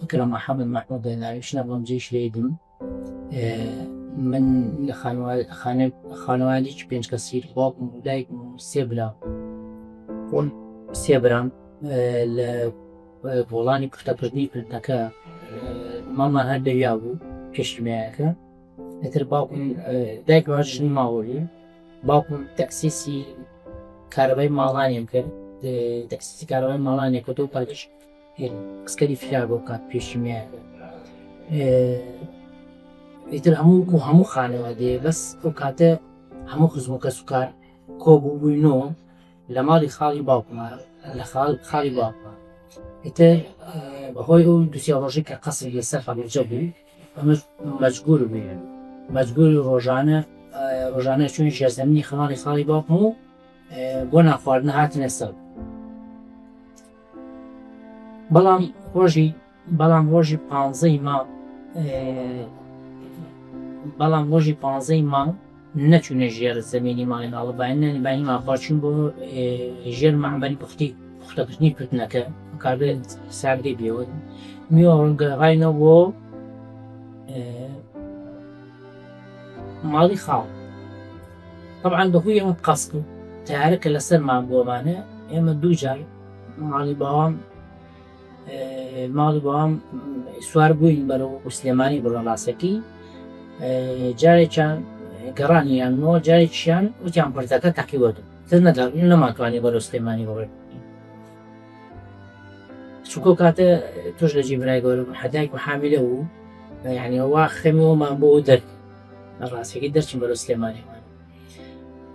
بكرة محمد محمود ناویش نبوم جیش لیدم من خانوادیش پێنج کەسی باوکم و دایکم و سێ برام لە وڵانی پشتەپردنی کردنەکە مامان هەر لەویا بوو پێشتیمایەکە ئیتر باوکم دایکم ژنی ماوەڵی باوکم تەکسیسی کارەبای ماڵانێم کرد تەکسیسی کارەبای ماڵانێک کە و پاکیش قسکەری فرا بۆ کات پێشتیمایەکە ئیتر هەموو خانەوادێ بەس ئەو کاتە هەموو خزم و کەس و کار کۆبوو بووینەوە لە ماڵی خاڵی باوکمە لە خاڵی باوکمە ئیتر بەهۆی ئەو دووسێ ڕۆژێ کە قەسر لەسەر خەڵوجە بوو ئەمەش مەجبور بووین مەجبوری ڕۆژانە چوون ژێرزەمینی خاڵی باوکم و بۆ ناخواردنە هاتنە سەر بەڵام ڕۆژی 15 مانگ نەچوونە ژێر زەمینی ماڵی ناڵەبانی ماخواچوون بۆ ژێر مەعبەری پوختەکردنی کردنەکە کاربێ ساردەی بێوە میوە ڕەنگەڕاینەوە بۆ ماڵی خاڵ طبعاً بەهۆی ئەمە قەسک و تیارەکە لەسەرمان بۆمانە ئێمە دوو جار ماڵی باوام سوار بووین بەرەو سلێمانی بڕەڵاسەکی جارێکیان گەڕانیانەوە جارێکیان وتیان پردەکە تاقیوەدو تر نەماتوانێت بەرەو سلێمانی بڕێت چونکە کاتە تۆش لە جیبرای گەورە حەدایک و حامیلە و یعنی وا خەمیەوەمان بۆ دەرک ڕاستیەکەی دەرچین بەرەو سلێمانیمان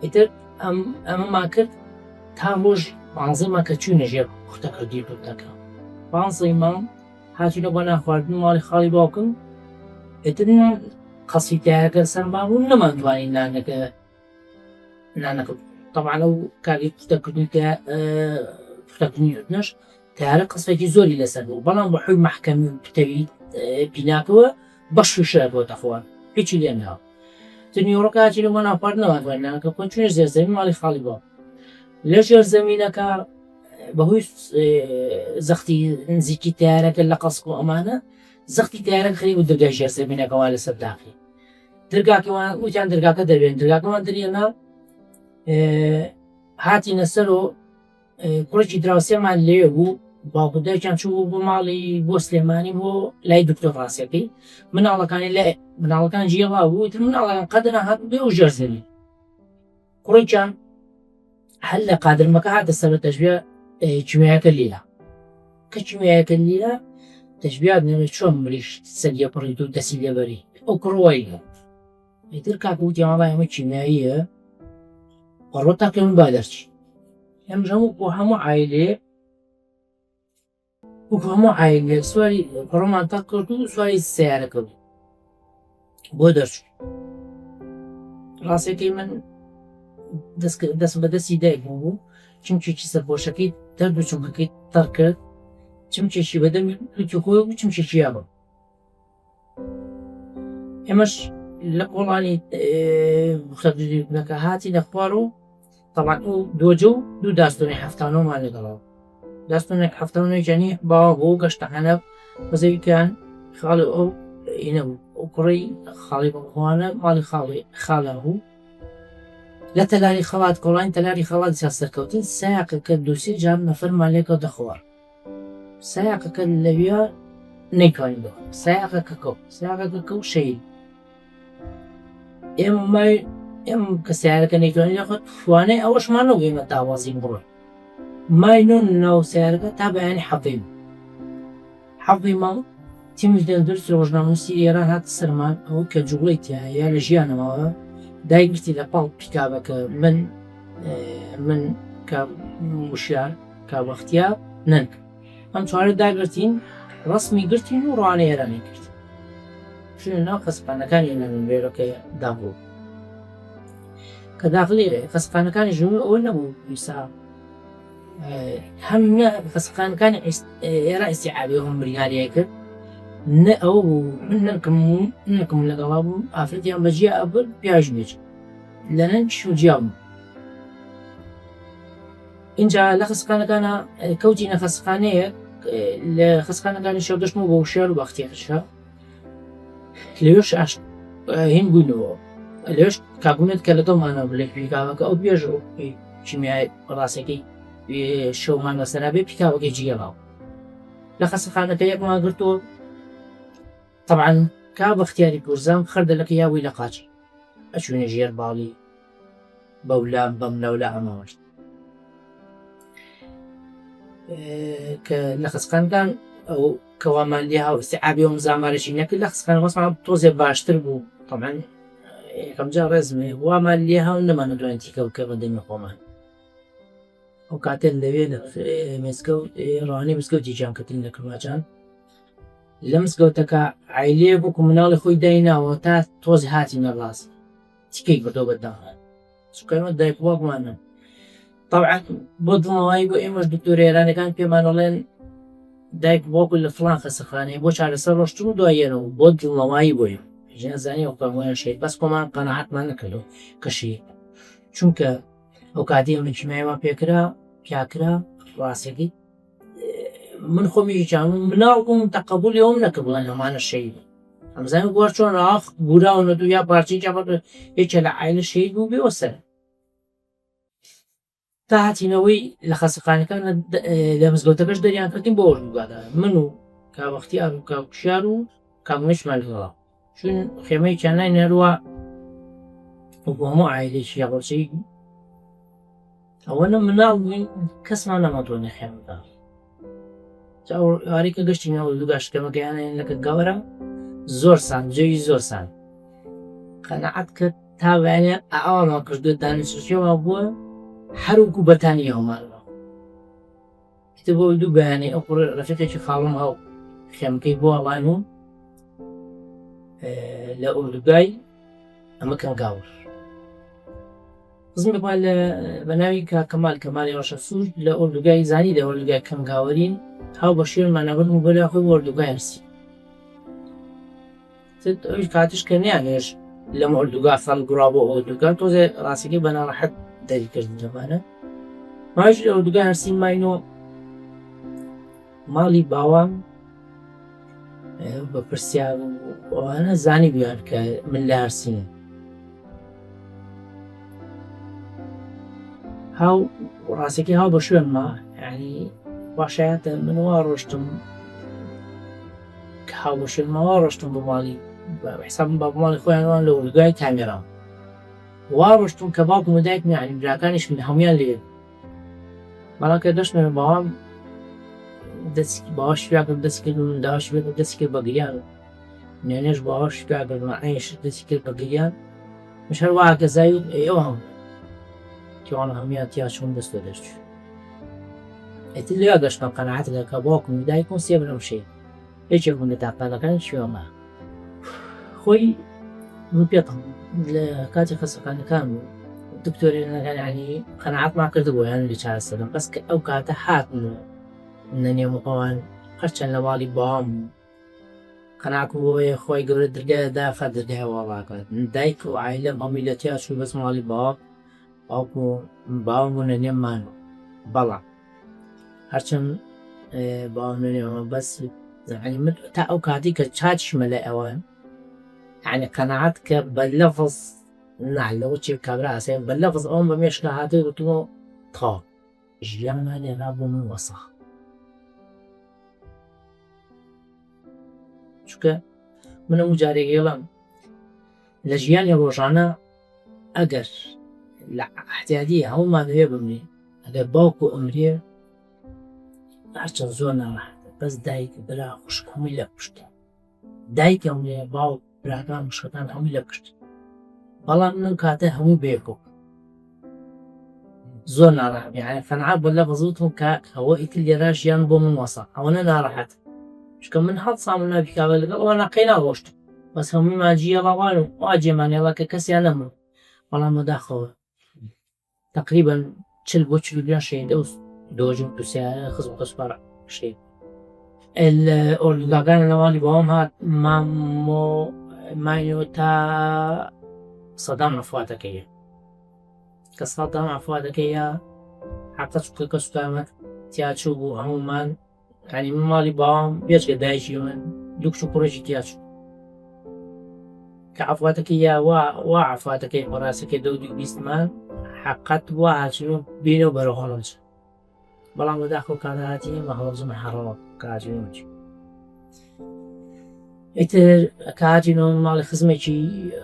ئیتر ئەمەمان کرد تا ڕۆژ 15 مانگ کە چوونە ژێر پوختەکردنی کردنەکە 15 مانگ هاتوونە بۆ ناخواردن ماڵی خاڵی باوکم ئیتر قەسی تیارەکە سەرمان بوو نەمانتوانین نانەکە طبعاً ئەو کاری پوختەکردنیش تیارە قەسفێکی زۆری لەسەر بوو بەڵام بەحوی مەحکەمی و پتەوی بیناکەوە بەش و شەر بۆتە خوارد هیچی لێ ناوە نیوەڕۆکە هاتی لە بۆ ناخواردن نەمانتوانین نانەکە بکەین چونە ژێرزەمین ماڵی خاڵی باوک لە ژێرزەمینەکە بەهۆی زەختی نزیکی تیارەکە لە قەسک و ئەمانە زەختی تیارەکە خەریب و دەرگای ژێرزەمینەکەوە لەسەر داخی دەرگاکەوان وتیان دەرگاکە دەبێن دەرگاکەمان دەرێنا هاتینە سەر و کوڕێکی دراوسێمان لێ بوو باوکدایکیان چوو بۆ ماڵی بۆ سلێمانی بۆ لای دکتۆر ڕاستیەکەی مناڵەکان جێڵا بوو تر مناڵەکان قەدر هات بێ و ژێرزەمین کوڕێکیان هەر لە قادرمەکە هاتە سەر تەشبیە کیمیایەکە لیلا کە کیمیایەکە لیلا تەشبیات نێنێ چۆن مریش سەریە پڕیت و دەسی لێبەری ئەو کوڕواییە ئیتر کاکە وتی وەڵای ئەمە کیمیاییە قەڕۆ تاکە من با دەرچی ئەم هەموو عایلێ سواری قەڕۆمان تاق کرد و سواری سیارەکە بوو بۆ دەرچوو ڕاستیەکەی من دەست بەدەستی دایک بوو چمچێکی سەرپۆشەکەی دەردوو چمکەکەی تەڕ کرد چمچێکی بەدەمی لوتی خۆی و چمچێکی یابم ئێمەش لە قۆڵانی بختەکردنەکە هاتی لە خوار و طبعاً ئەو دۆجە و دوو داستۆنی هەفتانەوەمان لەگەڵەوە داستۆنێک هەفتانەوەی جەنی باوە بۆ گەشتەکانە بەزەویکیان خاڵی ئەو ئینە بوو ئەو کوڕی خاڵی بەخواانە ماڵی خاڵە بوو لە تەلاری خەڵات کۆڵانی تەلاری خەڵات سەرکەوتن سایقەکە دووسێ جار نەفەرمان لێکە دەخوار سایقەکە لەوێ نەیتوانین بخۆ سایقەکە و شەید ئێمە کە سیارەکە نەیتوانین لەخۆت توانای ئەوەشمانەوە ئێمە داوازین بڕۆین ماینۆن ناو سیارەکە تا بەیانی حەفڵی ماڵ تیمش دەردرس ڕۆژنامەنووسی ئێران هاتە سەرمان ئەوە کە جوڵەی تایە لە ژیانەوە دایگرتی لە پاڵ پیکابەکە من کە وشیار کابەختیا نەنگ ئەم چوارە داگرتین ڕسمی گرتین و ڕوانە ئێرانی کرد چونە ناو خەسپانەکانی نەنوێرەکە دابوو کە داخلی خەسپانەکانی ژنوور ئەوە نەبوو ویسا هەم خەسپانەکانی ئێرە ئیستیعابی هەم بریاریە کرد نە ئەوە بوو من نەکەم لەگەڵا بوو ئافرەتیان بەجیا ئەبر پیاژ بێت لە نەنگ شوجیا بوو اینجا لە خەسپانەکانە کەوتینە خەسپانەیەک لە خستخانەکانی شەو دەچمەوە بۆ وشار و بەختیارشە لەوێش هین بووینەوە لەوێش کابوونێت کە لەگەڵمانە لە پیکاوەکە ئەو بێژ چیمیای ڕاستەکەی شەومان لەسەرا بێ پیکاوەکەی جیێڵاو لە خستخانەکە یەکمان گرتووە طبعاً کا بەختیاری پورزام خەردەلەکە یاوی لە قاچی ئەچوونە ژێر باڵی بەولام بەم لەولە ئەمەوەشت کە لە خستخانەکان ئەو کەوامان لێ هاو ئیستیعابی ئەوم زامارەشی نەکرد لە خستخانە وەسمان تۆزێ باشتر بوو طبعاً یەکەمجار ڕێزمێ وامان لێ هاو نەمانە دوایان تیکەوکە بەدەمی خۆمان ئەو کاتێن لەوێ لە مێسکەوت ڕوانەی مزگەوتی جیانکردین لە کرماجان لە مزگەوتەکە عایلێ بووکو مناڵی خۆی دایناوە تا تۆزی هاتینە ڕاست تیکەی بەدۆ بەداڵە چکەمە دایک وەکمانە طبعاً بۆ دڵنەوایی بۆ ئێمەش دکتۆرە ئێرانەکان پێمان دەڵێن دایک بۆکو لە فڵان خستخانەیە بۆ چارەسەر ڕۆشتن و دوایێنەوە بۆ دڵنەوایی بۆی ژیانزانی ئەو کەمویان شێت بەس کۆمان قەنەعەتمان نەکردەوە کەشی چونکە ئەو کاتی ئەو نەچمایەوە پێکرا پیاکرا ڕاستێکی من خۆمی جان مناڵ بووم تەقەبولی ئەوم نەکرد بڵێن ئەمانە شەید ئەمزانم گوار چۆن ئاخ گوراونە دوو یا پارچەی جا هیچە لە عایلە شەید بوو بێوە سەر تا هاتینەوەی لە خستخانەکان لە مزگەوتەکەش دەریان کردین بۆ ئۆردوگادا من و کابەختیار و کاکوشیار و کاگمەشمان لەگەڵا چون خێمەی چانای نەروە بۆ هەموو عایلێکی یاغۆچەی ئەوەنە مناڵ بووین کەسمان نەمەتوە نەخێمەکە ئاریکە گەشتینەوە دووگاشتەکەمەکەیانێن لەکە گەورە زۆر سان جێوی زۆر سان قەنەعەت کرد تا بەیانێ ئاوامان کردو دانیشتوێەوە بووە هەروکو بەتانی هەمانەوە کتە بۆ دوو بەیانی ئەو ڕەفیقێکی خاڵم هەو خێمەکەی بۆ ئەڵان و لە ئوردوگای ئەمە کەنگاور قزم بپال بە ناوی کەمال کەمالی ڕەشە سوور لە ئوردوگای زانی لە ئوردوگای کەنگاوەرین هاو بە شێرمانەبرن و بەلا خۆی بۆ ئوردوگای هەرسی ئەوش کاتش کە نیانێش لەم ئوردوگا فەڵ گوڕا بۆ ئوردوگا تۆزێ ڕاستیەکەی بە ناڕەحەت دەریکردن لەمانە ماش لە ئوردوگای هەرسین ماینەوە ماڵی باوام بە پرسیار و ئەوانە زانی بیان کە من لە هەرسینە هاو ڕاستێکی هاو بە شوێنما یعنی باشایەتە منەوە ڕۆشتم کە هاو بە شوێنمەوە ڕۆشتم بۆ ماڵی حسابم با ماڵی خۆیانوان لە ئوردوگای تامیران وا ڕۆشتم کە باوکم و دایکم یعنی براکانیش من هەمویان لێ بەڵام کە دەشتمێ باوام دەستی باوەش پیا کرد دەست کرد و داواش بێت و دەستی کرد بە گریان نێنێش باوەش پیا کرد عەینیش دەستی کرد بە گریان مش هەر وا گەزای و ئێوە هەموو تیوانە هەمویان تیا چوون دەست بە دەست ئیتر لێ گەشتم قەنەعەتە کە باوکم و دایکم سێ بنەم شێ هیچێک بوون لە تاقالەکانی شوێمە خۆی من پێڵم لە کاتی خستخانەکان بوو دکتۆرێنەکان ینی قەنەعەتمان کردبوویان لە چارەسەرم بەس کە ئەو کاتە هاتن نەنێم ئەوان هەرچەند لە ماڵی باوام قەناعتم بۆیە خۆی گەورە دەرگایەدا فەر دەرگای وەڵاکات دایک و عایلەم هەمووی لە تیا چوو بەس ماڵی باوام باوکم و باوام و نەنێممان بەڵام هەرچەند باوام نەنێمە بەس من تا ئەو کاتی کە چاتشمە لە ئەوان یعنی قەنەعەت کە بە لەفز لەوە چێ کابرا ئاسێن بە لەفز ئەوم بە مێشکە هاتێ گوتمەوە تاو ژیانمان لێرا بۆ من وەسە چونکە من هەموو جارێک هێڵم لە ژیانی ڕۆژانە ئەگەر لە احتیاجی هەموومان هەیە بمرین ئەگەر باوکو ئەمرێ هەرچەند زۆر ناڕەحەتە بەس دایک برا خوشک هەمووی لە پشتە دایک ئەمرێ باوک براکان مشکەکان هەمووی لە پشت بەڵام من کاتە هەموو بێکۆ زۆر ناڕەحەت یعنی قەنەعەت بە لەفز وتم کە ئەوە ئیتر لێرا ژیان بۆ من وەسە ئەوەنە ناڕەحەت چکە من هەڵ ساڵ ناوی کاوە لەگەڵ ئەوە ناقەی ناڕۆشتم بەس هەموویمان جیێڵاوان و وا جێمانێڵا کە کەسیان نەمرد بەڵام بەداخەوە تقریبەن 40 بۆ 40 شەهید ئەو دۆژم دووسیانە خزم قەسپارە شەید ئۆردوگاکان لە ماڵی باوام هات ماینەوە تا سەدام ئەفواتەکەیە کە سەدام ئەفواتەکەیە حەقە چووکە کە سوتامەت تیا چوو بوو هەموومان يعني من ماڵی باوام بێچکە دایکی من دوو کچ و کوڕێکی تیا چوو کە عەفواتەکەی یا وا عەفواتەکەی بەڕاستیەکەی 20 حەقەت وا هاچوو بینەوە بەرەو هەڵەبجە بەڵام بەداخەوە کاتە هاتی بە هەڵەبجەمە حەڕەوە کاچووی ئیتر کاتینەوە ماڵی خزمێکی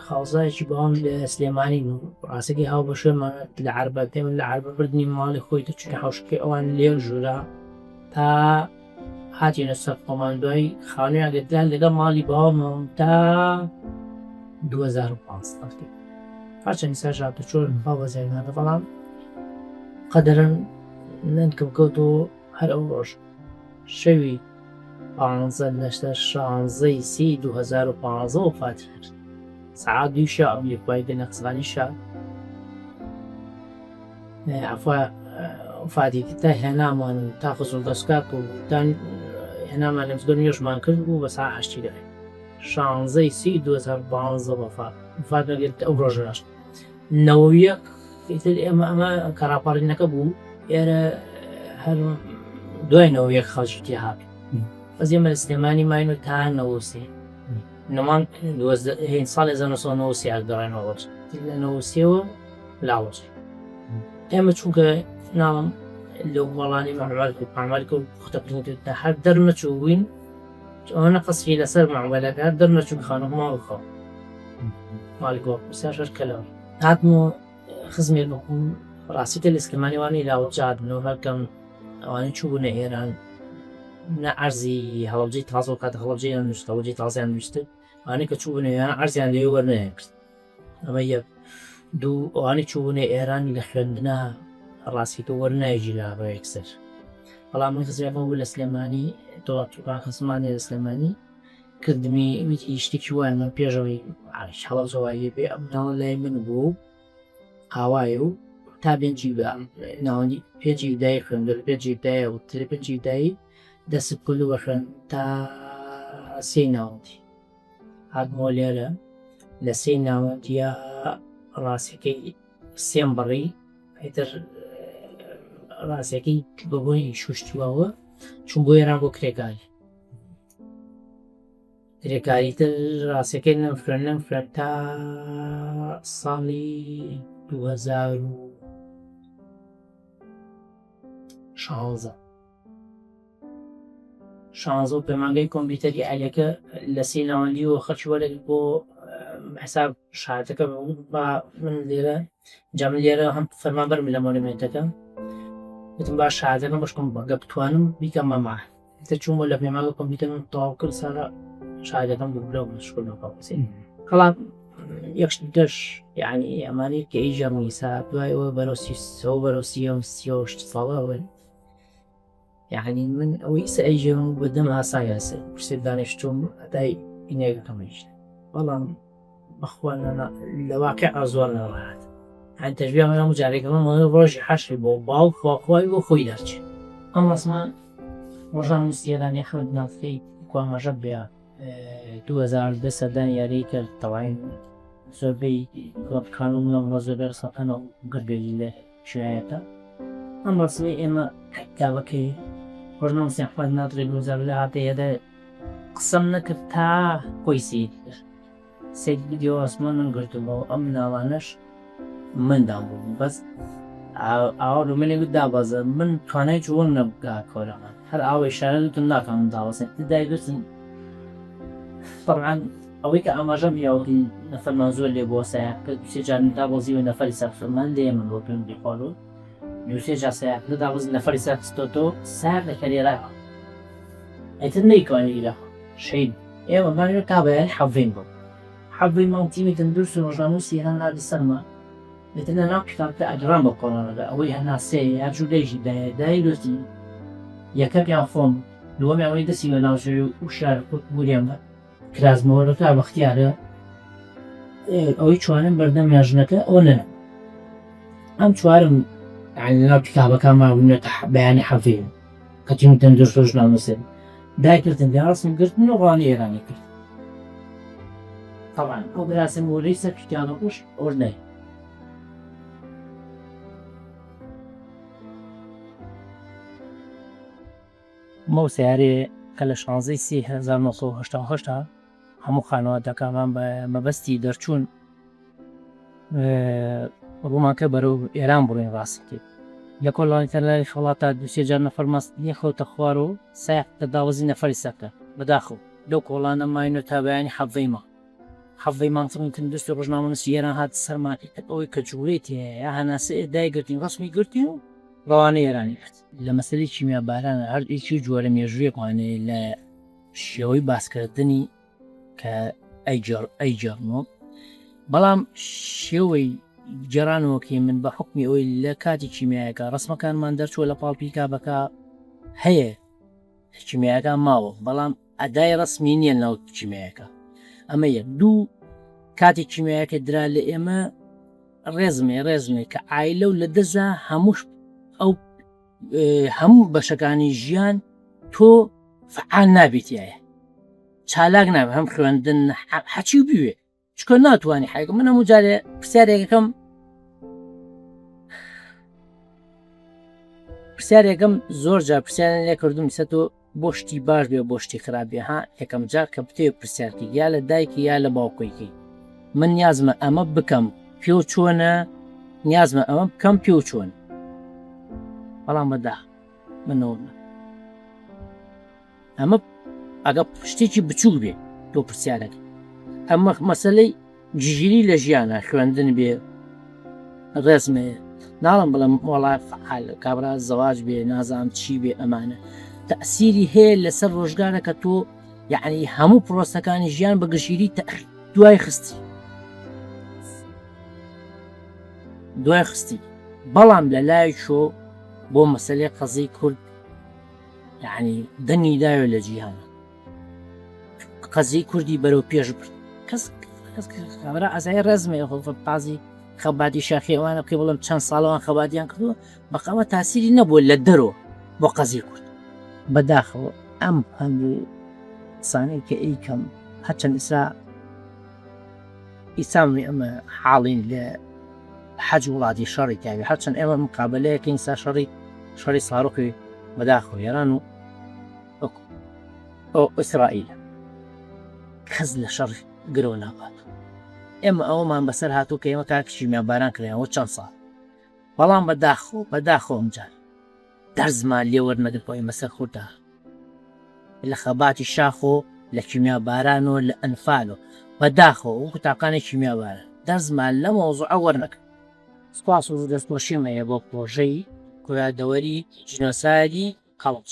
خاڵزایەکی باوام لە سلێمانی بوو ڕاستەکەی هاو بە شوێمان لە عەربە پێم لە عەربە بردنی ماڵی خۆی چونکە حەوشەکەی ئەوان لێو ژوورا تا هاتیێنە سەر خۆمان دوای خانوویان گرتیان لەگەڵ ماڵی باوامەوە تا 2015 هەرچەندی ساژ هاتە چۆر باو بەزایمانە بەڵام قەدەرەن نەنکم کەوتەوە هەر ئەو ڕۆژ شەوی 16 2015 وفاتی کرد سعات 2 شەو لێکوای نەقسڵانی شە عەفوا وفاتی کرد تا هێنامان تا خزم دەستکات و هێنامان لە مزگەوت نوێژمان کرد بوو بە ساعت 8 لای 16 2015 وفات نەگرت ئەو ڕۆژەش نەوەویەک ئیتر ئێمە ئەمە کەراپاڵینەکە بوو ئێرە هەر دوای نەوەیەک خەڵکی تێ هات بەس ئێمە لە سلێمانی ماین و تا 93 نەمان هێن ساڵی 1993 گەڕێنەوە لە 93ەوە لاوەچ ئێمە چونکە ناڵم لەو وەڵانی مەعمەلکە و خوتەکردنکردە هەر دەرمەچوو بووین ئەوە قەسری لەسەر مەعمەلەکە هەر دەرمەچوو خانووەماوە خەڵ ماڵی گۆڕ کەلەوە هاتمەوە خزمێک بکوم ڕاستیکە لە سلێمانی وانی لاوەجادنەوە هەرکەم ئەوانەی چوو بوونە ئێران نە عەرزی هەڵەبجەی تازەوە کاتە هەڵەبجەیان نووسیت هەڵەبجەی تازەیان نووسیت ئەوانەی کە چوو بوونە ئێران عەرزیان لێ وەرنەهێنکرد ئەمە یەک دوو ئەوانەی چوو بوونە ئێرانی لە خوێندنە ڕاستیکە وەرنایژی لا بە یەکسەر بەڵام من خزمێکم بوو لە سلێمانی تۆ خزمانی لە سلێمانی کردمی ویتی شتێکی وایە من پێشەوەی هەڵەبجە وایە بێ ئەم ناوە لای من بوو هاوایە و تا پێنجی ناوەندی پێنجی دای خوێندن پێنجی دایە و ترێ پێنجی دایی دەست کول بە خوێن تا سێی ناوەندی هاتمەوە لێرە لە سێی ناوەندیە ڕاستیەکەی سێم بڕی ئیتر ڕاستیەکەی بەبووی شوشتیوەوە چون بۆ ئێران بۆ کرێکاریتر ڕاستیەکەی نەم خوێن تا ساڵی 2016 پەیمانگەی کۆمپیوتەری ئالەکە لە سێ ناوەندیەوە خەڵکی وەرەگرت بۆ حساب شایەتەکە بە من لێرە جامن لێرە هەم فەرمانبەرم لە مۆنیمنتەکە وتم باش شایەتەکەم بەشکم بەگە بتوانم بیکەم مەما ئێتر چوومە لە پەیمانگە کۆمپیوتەرم تەواو کرد سارە شایەتەکەم بوو مشغول بەکەوسی کەڵام یەکشت دەش یعنی ئەمانی کە ئیژەڕنی سا دوایەوە بەرەوسی بەرەوسیەم 38 ساڵەوە یعنی من ئەوەی ئەیژەم بەدەم ئاسایەسە پرسێ دانیشتوم ئەدای ئینێگەکەمەیش بەڵام بەخوا لە واقع ئازۆر نەڕات هەن تەژبیە هەموو جارێکەکەم ڕۆژی حەشری بۆ باو خواخوای بۆ خۆی دەرچێت ئەم ڕسمان ڕۆژان وستیەدانی خەوت نافکەی کوامەژە بێ 2010 سەردان یاریی کرد تەواین زۆربەی کانون لەم ڕۆزەبەر سەقەنەوە گربێلی لە شوایەتە ئەم ڕسمی ئێمە کاوەکەی ڕۆژنەوە سیحمەد ناتڕێ 2000 لە هاتەیەدا قسەم نەکرد تا خۆی سید کرد سید ویدیۆ ئاسمان من گرتبەوە ئەم ناوانەش مندام بووم بەس ئاوا منێ دابەزە من توانای چوون نەبگا کۆرەمان هەر ئاوەی شارەتم ناکەم داوەسێت دایگرتن طبعا ئەوەی کە ئاماژەم یاوەی نەفەرمان زۆر لێ بۆ سایح کرد سێ جار دابەزیوە نەفەری سەرفرمان لێ من بۆ پێم دیخۆڵ دوسێ جا سایح کرد دابەز نەفەری سەرستۆتۆ سایح لە کەریێرا ئەیتر نەیکوانی لە شەید ئێوە مانوێ کابەیان حەڤین بوو حەڤی ماڵتیمی تەندروست و ڕۆژناموسی هەن نادی سەرما بێتە لە ناو کتابتە ئەگرام بە قۆڕانەدا ئەوەی هەناسێ یا جوودەیژی دای دۆستی یەکەمیان فۆم دووەمیان ئەوەی دەسی بە ناوژێ و شار بوریێمە کرازمەوەەکە بەختیارە ئەوەی چوانم بەردەم یاژنەکە ئەو نە ئەم چوارم ناو کتابەکانمان بوونێتە بەیانی حەڤێ کەتیمی تەندروست ڕۆژنامەسێ دایکردن ڕاستم گرتن و ڕوانی ئێرانی کرد طبعا ئەو بەراسم وەرەی سەر کتیانە قوش ئۆرنەی ئەمە سیارێ کە لە 16/1970 هەموو خانەوادەکانمان بە مەبەستی دەرچوون ڕوومانکە بەرەو ئێران بڕۆین ڕاستیکرد لە کۆڵانیتە لای خەڵاتە دوسێجار نەفەر مەستنیە خەوتە خوار و سایق دەداوەزی نەفەری سەکە بەداخەوە لەو کۆڵانە ماینۆ تابیانی حەڤەی مانتن دەستی ڕۆژنامەنووسی ئێران هات سەرمان ئەوەی کە جوڵێتی هەیە هەناسە دایگرتین ڕسمی گرتی و ڕەوانە ئێرانی کرد لە مەسەلەی کیمیا بارانە هەر هیچی جۆرە مێژوویەکوانێ لە شێوەی باسکردنی کە ئەیجارنەوە بەڵام شێوەی جێرانەوەکی من بە حکمی ئەوی لە کاتی کیمیایەکە ڕسمەکانمان دەرچووە لە پاڵپیکا بەکە هەیە کیمیایەکان ماوە بەڵام ئەدای ڕسمی نییە ناو کیمیایەکە ئەمە یەک دوو کاتی کیمیایەکە درا لە ئێمە ڕێزمێ کە ئایلە و لە دەزا هەموو بەشەکانی ژیان تۆ فعال نابێتیایە چالاک نابێت هەم خوێندن حەچی بوێ چکە ناتوانانی حیگە من هەموو جارێ پرسیارێکم زۆر جار پرسیارن لێ کردوم سە تۆ بۆ شتی باش بێ بۆ شتی خراپێ ها یەکەم جار کە بتێ پرسیارکی یا لە دایکی یا لە باوکۆیکی من نیازمە ئەمە بکەم پێ و چۆنە نیازمە ئەمە بکەم پێ و چۆن بەڵام بەدا منەوە ئەمە ئەگە شتێکی بچوو بێ تۆ پرسیارەکە ئەمە مەسەلەی جژیری لە ژیانە خوێندن بێ ڕێزمێ ناڵم بڵم وڵای فعال کابرا زەواج بێ نازام چی بێ ئەمانە تەسیری هەیە لەسەر ڕۆژگارە کە تۆ یعنی هەموو پرۆسەکانی ژیان بە گشتگیری دوای خستی بەڵام لە لای شۆ بۆ مەسەلەی قەزەی کورد یعنی دەنگی داوێ لە جیهانە قەزەی کوردی بەرەو پێش برد کەس کابرا ئەزای ڕێزمێ پازی خەباتی شاخێوانە بکە بڵم چەند ساڵەوان خەباتیان کردووە بەقەمە تاسیری نەبووە لە دەرەوە بۆ قەزی کورد بەداخەوە ئەم هەندوو سانەی کە ئەیکەم هەرچەند ئیسامی ئەمە حاڵین لە حەج وڵاتی شەڕی تاوی هەرچەند ئێمە مقابلەیەکەین سا شەڕی ساڕۆکی بەداخەوە ئێران و ئیسرائیل کەس لە شەڕ گرەوە ناپات ئێمە ئەوەمان بەسەر هاتوو کە ئێمە کاکشیمیان باران کردیانەوە چەند ساڵ بەڵام بەداخۆم جار دەرزمان لێوەرنەگرت بۆ مەسەر خوردا لە خەباتی شاخۆ لە کیمیا باران و لە ئەنفالۆ بەداخۆ و قوتاقانی کیمیا باران دەرزمان لە مۆزوعە وەرنەکرد سوپاس و دەستپۆشیمەیە بۆ پرۆژەی کۆیادەوەری جنۆسایدی قەڵج